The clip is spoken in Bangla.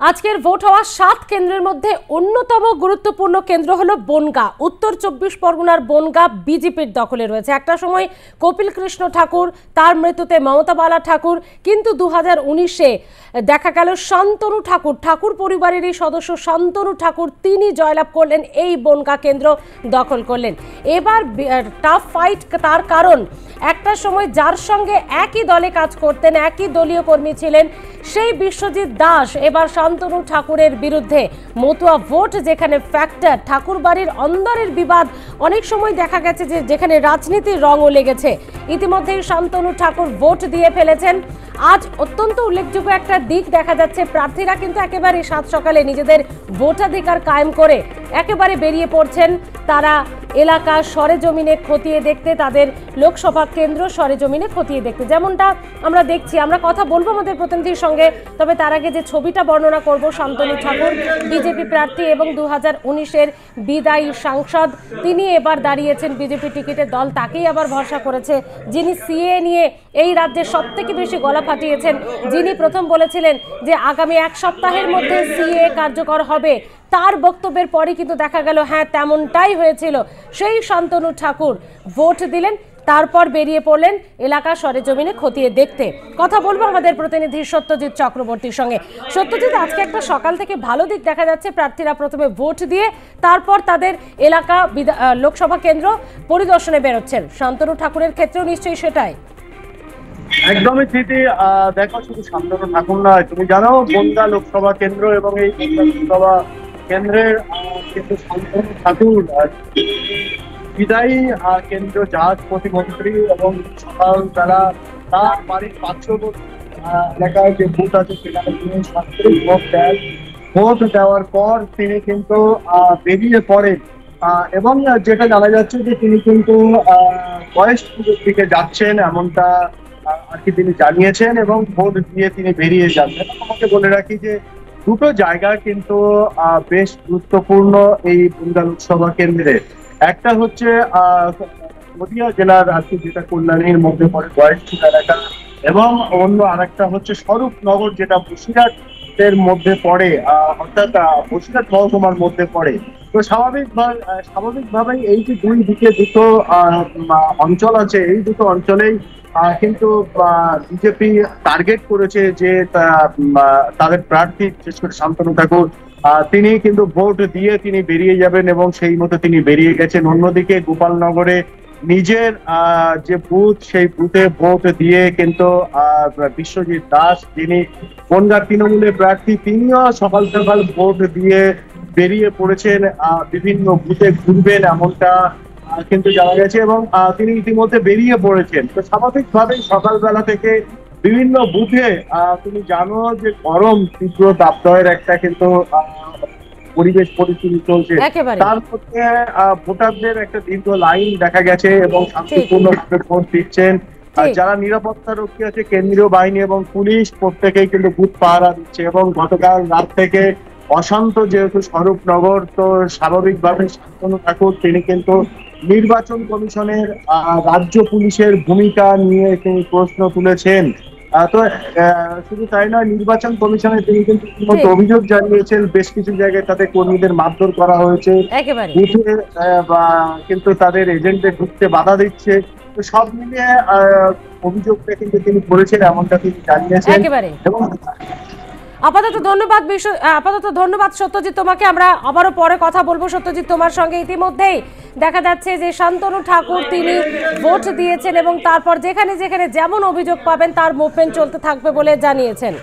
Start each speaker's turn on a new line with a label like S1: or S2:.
S1: আজকের ভোট হওয়া 7 কেন্দ্রের মধ্যে অন্যতম গুরুত্বপূর্ণ কেন্দ্র হলো বনগাঁ। উত্তর 24 পরগনার বনগাঁ বিজেপির দখলে রয়েছে। একটা সময় কপিল কৃষ্ণ ঠাকুর, তার মৃত্যুতে মমতা বালা ঠাকুর, কিন্তু 2019-এ দেখা গেল শান্তনু ঠাকুর, ঠাকুর পরিবারেরই সদস্য শান্তনু ঠাকুর, তিনি জয়লাভ করলেন, এই বনগাঁ কেন্দ্র দখল করলেন। এবার টাফ ফাইট, তার কারণ একটা সময় যার সঙ্গে একই দলে কাজ করতেন, একই দলীয় কর্মী ছিলেন, সেই বিশ্বজিৎ দাস এবার শান্তনু ঠাকুরের বিরুদ্ধে। মতুয়া ভোট যেখানে ফ্যাক্টর, ঠাকুর বাড়ির অন্দরের বিবাদ অনেক সময় দেখা গেছে যে যেখানে রাজনীতির রঙও লেগেছে। ইতিমধ্যেই শান্তনু ঠাকুর ভোট দিয়ে ফেলেছেন। আজ অত্যন্ত উল্লেখযোগ্য একটা দিক দেখা যাচ্ছে, প্রার্থীরা কিন্তু একেবারে সাত সকালে নিজেদের ভোটাধিকার কায়েম করে একেবারে বেরিয়ে পড়ছেন। তারা এলাকা সরেজমিনে খতিয়ে দেখতে, তাদের লোকসভা কেন্দ্র সরেজমিনে খতিয়ে দেখতে, যেমনটা আমরা দেখছি। আমরা কথা বলবো আমাদের প্রতিনিধির সঙ্গে, তবে তার আগে যে ছবিটা বর্ণনা করব, শান্তনু ঠাকুর বিজেপি প্রার্থী এবং 2019-এর বিদায়ী সাংসদ, তিনি এবার দাঁড়িয়েছেন বিজেপি টিকিটে। দল তাকেই আবার ভরসা করেছে, যিনি সিএ নিয়ে এই রাজ্যে সব থেকে বেশি গলা ফাটিয়েছেন, যিনি প্রথম বলেছিলেন যে আগামী এক সপ্তাহের মধ্যে সিএ কার্যকর হবে। তার বক্তব্যের পরে কিন্তু দেখা গেল হ্যাঁ তেমনটাই হয়েছিল। সেই শান্তনু ঠাকুর ভোট দিলেন, তারপর বেরিয়ে পড়লেন এলাকা সরেজমিনে খতিয়ে দেখতে। কথা বলবো আমাদের প্রতিনিধি সত্যজিৎ চক্রবর্তীর সঙ্গে। সত্যজিৎ, আজকে একটা সকাল থেকে ভালো দিক দেখা যাচ্ছে, প্রার্থীরা প্রথমে ভোট দিয়ে তারপর তাদের এলাকা লোকসভা কেন্দ্র পরিদর্শনে বেরোচ্ছেন। শান্তনু ঠাকুরের ক্ষেত্রেও নিশ্চয়ই সেটাই।
S2: একদমই ঠিকই। দেখো, শুধু শান্তনু ঠাকুর নয়, তুমি জানো বনগাঁ লোকসভা কেন্দ্র এবং এই লোকসভা কেন্দ্রের কিন্তু শান্তনু ঠাকুর বিদায়ী কেন্দ্র জাজ প্রতিমন্ত্রী, এবং সকালবেলা তার বাড়ির পার্শ্ববর্তী এলাকায় যে বুথ আছে সেখানে তিনি সাংসদ ভোট দেন। ভোট দেওয়ার পর তিনি কিন্তু বেরিয়ে পড়েন, এবং যেটা জানা যাচ্ছে যে তিনি কিন্তু বয়স পুজোর দিকে যাচ্ছেন, এমনটা আর কি তিনি জানিয়েছেন, এবং ভোট দিয়ে তিনি বেরিয়ে যান। আমাকে বলে রাখি যে দুটো জায়গা কিন্তু বেশ গুরুত্বপূর্ণ এই বনগাঁ লোকসভা কেন্দ্রে। একটা হচ্ছে নদিয়া জেলার আর কি, যেটা কল্যাণীর মধ্যে পড়ে গয়েশপুর এলাকা, এবং অন্য আরেকটা হচ্ছে স্বরূপনগর, যেটা বসিরহাটের মধ্যে পড়ে, অর্থাৎ বসিরহাট মহকুমার মধ্যে পড়ে। তো স্বাভাবিকভাবেই এই যে দুই দিকে দুটো অঞ্চল আছে, এই দুটো অঞ্চলেই কিন্তু বিজেপি টার্গেট করেছে যে তাদের প্রার্থী, বিশেষ করে শান্তনু ঠাকুর, তিনি কিন্তু ভোট দিয়ে তিনি বেরিয়ে যাবেন, এবং সেই মতো তিনি বেরিয়ে গেছেন। অন্যদিকে গোপালনগরে নিজের যে বুথ, সেই বুথে ভোট দিয়ে কিন্তু বিশ্বজিৎ দাস, যিনি বনগাঁ তৃণমূলের প্রার্থী, তিনিও সকাল সকাল ভোট দিয়ে বেরিয়ে পড়েছেন, বিভিন্ন বুথে ঘুরবেন এমনটা কিন্তু জানা গেছে, এবং তিনি ইতিমধ্যে বেরিয়ে পড়েছেন। তো স্বাভাবিকভাবেই সকালবেলা থেকে বিভিন্ন বুথে তুমি জানো যে গরম, তীব্র দাবদাহের একটা কিন্তু পরিবেশ পরিস্থিতি চলছে। তার মধ্যে ভোটারদের একটা দীর্ঘ লাইন দেখা গেছে, এবং শান্তিপূর্ণভাবে ভোট দিচ্ছেন। যারা নিরাপত্তা রক্ষী আছে, কেন্দ্রীয় বাহিনী এবং পুলিশ, প্রত্যেকেই কিন্তু বুথ পাহারা দিচ্ছে। এবং গতকাল রাত থেকে অশান্ত যেহেতু স্বরূপনগর, তো স্বাভাবিকভাবে শান্তনু ঠাকুর তিনি কিন্তু নির্বাচন কমিশনের রাজ্য পুলিশের ভূমিকা নিয়ে তিনি প্রশ্ন তুলেছেন। তো শুধু তাই নয়, নির্বাচন কমিশনে তিনি কিন্তু অভিযোগ জানিয়েছেন বেশ কিছু জায়গায় তাদের কর্মীদের মারধর করা হয়েছে, কিন্তু তাদের এজেন্টদের ঢুকতে বাধা দিচ্ছে। তো সব মিলিয়ে অভিযোগটা কিন্তু তিনি করেছেন, এমনটা তিনি জানিয়েছেন। এবং
S1: আপাতত ধন্যবাদ সত্যজিৎ তোমাকে। আমরা আবারও পরে কথা বলবো সত্যজিৎ তোমার সঙ্গে। ইতিমধ্যেই দেখা যাচ্ছে যে শান্তনু ঠাকুর তিনি ভোট দিয়েছেন, এবং তারপর যেখানে যেখানে যেমন অভিযোগ পাবেন তার মুভমেন্ট চলতে থাকবে বলে জানিয়েছেন।